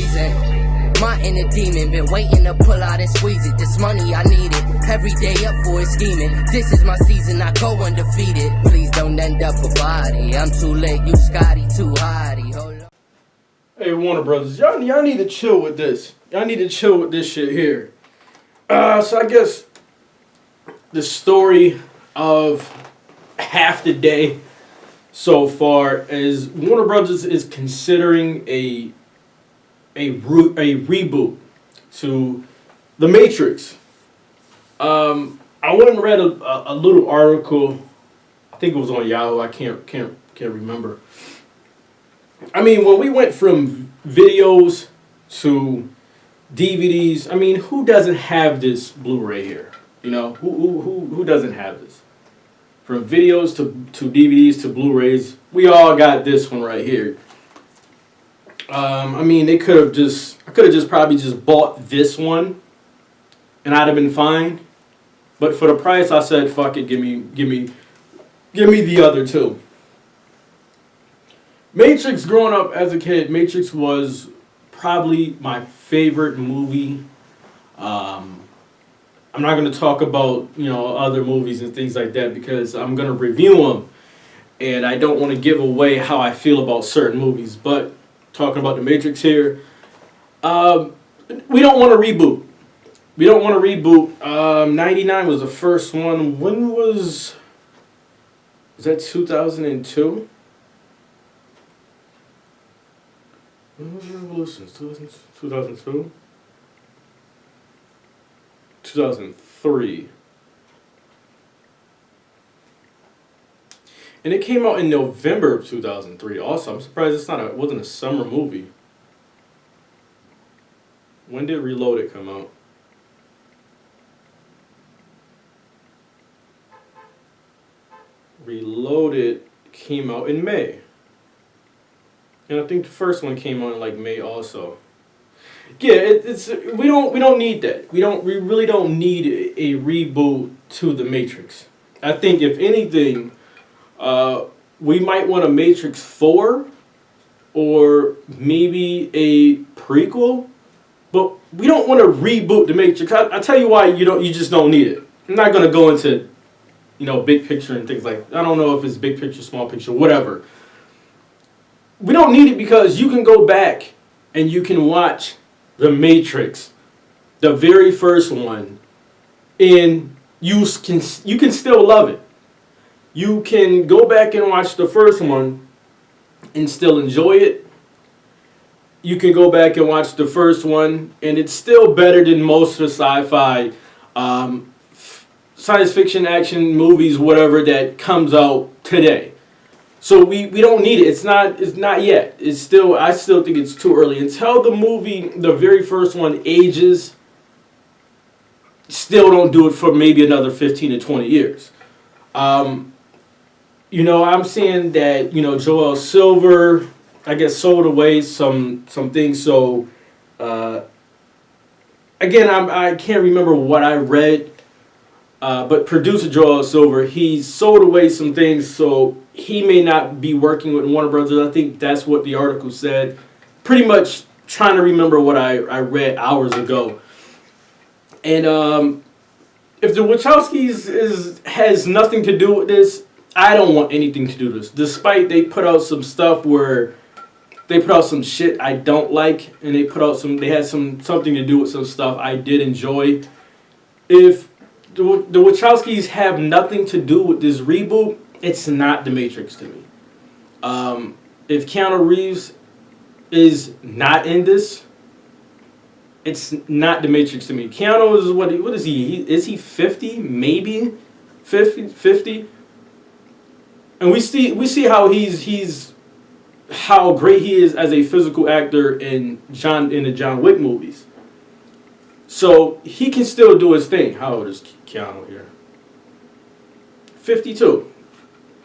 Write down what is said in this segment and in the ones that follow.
reason. My inner demon been waiting to pull out and squeeze it. This money I need it, every day up for it scheming. This is my season, I go undefeated. Please don't end up a body. I'm too late, you Scotty too hotty. Hold up. Hey Warner Brothers, y'all need to chill with this. Y'all need to chill with this shit here. So I guess the story of half the day so far is Warner Brothers is considering a reboot to The Matrix. I went and read a little article. I think it was on Yahoo. I can't remember. I mean, when we went from videos to DVDs, I mean, who doesn't have this Blu-ray here? You know, who doesn't have this? From videos to DVDs to Blu-rays, we all got this one right here. I mean, I could have just probably just bought this one, and I'd have been fine. But for the price, I said, "Fuck it, give me the other two." Matrix. Growing up as a kid, Matrix was probably my favorite movie. I'm not going to talk about other movies and things like that because I'm going to review them, and I don't want to give away how I feel about certain movies, but. Talking about The Matrix here. We don't want to reboot. 99 was the first one. When was that 2002? When was Revolution? 2002? 2003. And it came out in November of 2003 also. I'm surprised it wasn't a summer movie. When did Reloaded come out? Reloaded came out in May. And I think the first one came out in like May also. Yeah, we don't need that. We really don't need a reboot to The Matrix. I think if anything, we might want a Matrix 4 or maybe a prequel, but we don't want to reboot The Matrix. I tell you why you just don't need it. I'm not going to go into big picture and things like that. I don't know if it's big picture, small picture, whatever. We don't need it because you can go back and you can watch The Matrix, the very first one, and you can still love it. You can go back and watch the first one and still enjoy it. You can go back and watch the first one, and it's still better than most of the sci-fi, science fiction, action movies, whatever that comes out today. So we don't need it. It's not yet. I still think it's too early. Until the very first one ages, still don't do it for maybe another 15 to 20 years. I'm seeing that, Joel Silver, I guess, sold away some things. So, again, I can't remember what I read, but producer Joel Silver, he sold away some things, so he may not be working with Warner Brothers. I think that's what the article said. Pretty much trying to remember what I read hours ago. And if the Wachowskis has nothing to do with this, I don't want anything to do with this. Despite they put out some stuff where they put out some shit I don't like, and they had something to do with some stuff I did enjoy. If the Wachowskis have nothing to do with this reboot, it's not The Matrix to me. If Keanu Reeves is not in this, it's not The Matrix to me. Keanu is what is he? Is he 50? Maybe 50? And we see how he's how great he is as a physical actor in the John Wick movies. So he can still do his thing. How old is Keanu here? 52.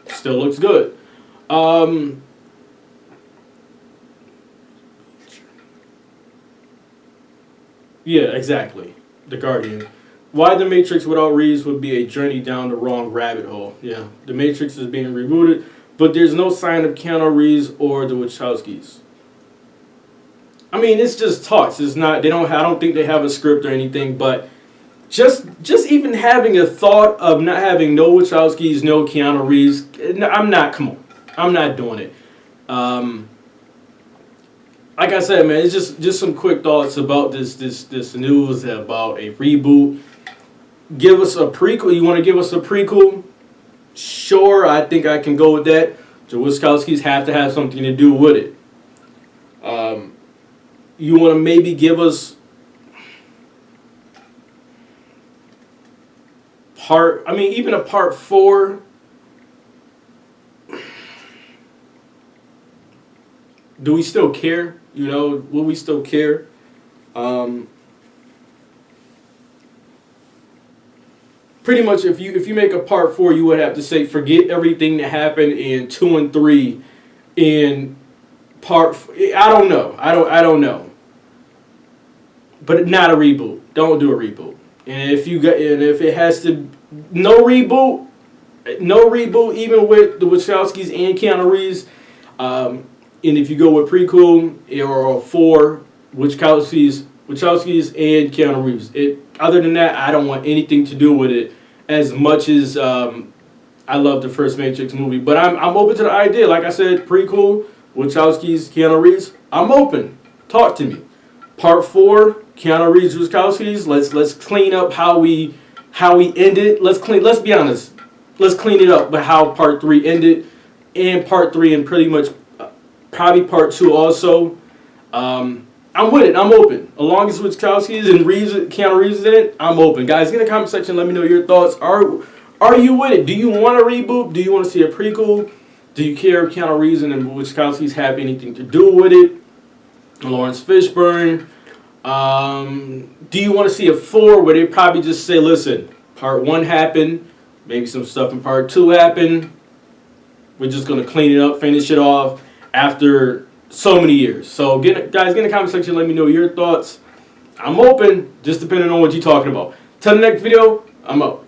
Still looks good. Yeah, exactly. The Guardian. Why The Matrix without Reeves would be a journey down the wrong rabbit hole. Yeah, The Matrix is being rebooted, but there's no sign of Keanu Reeves or the Wachowskis. I mean, it's just talks. It's not. They don't. I don't think they have a script or anything. But just even having a thought of not having no Wachowskis, no Keanu Reeves. I'm not. Come on. I'm not doing it. Like I said, man, it's just some quick thoughts about this news about a reboot. Give us a prequel. You want to give us a prequel? Sure, I think I can go with that. The Wachowskis have to have something to do with it. You want to maybe give us even a part 4. Do we still care? You know, will we still care? Pretty much, if you make a part 4, you would have to say forget everything that happened in 2 and 3 in part. I don't know. I don't know. But not a reboot. Don't do a reboot. And if it has to no reboot, even with the Wachowskis and Keanu Reeves. And if you go with prequel or 4, Wachowskis and Keanu Reeves. Other than that, I don't want anything to do with it. As much as I love the first Matrix movie, but I'm open to the idea. Like I said, prequel, Wachowskis, Keanu Reeves. I'm open. Talk to me. Part 4, Keanu Reeves, Wachowskis. Let's clean up how we ended. Let's be honest. Let's clean it up with how part 3 ended, and part 3 and pretty much probably part 2 also. I'm with it. I'm open. As long as Wachowskis and Keanu Reeves is in it, I'm open. Guys, in the comment section, let me know your thoughts. Are you with it? Do you want a reboot? Do you want to see a prequel? Do you care if Keanu Reeves and Wachowskis have anything to do with it? Lawrence Fishburne. Do you want to see a 4 where they probably just say, listen, part 1 happened, maybe some stuff in part 2 happened. We're just going to clean it up, finish it off after so many years. So, guys, get in the comment section. Let me know your thoughts. I'm open, just depending on what you're talking about. Till the next video, I'm out.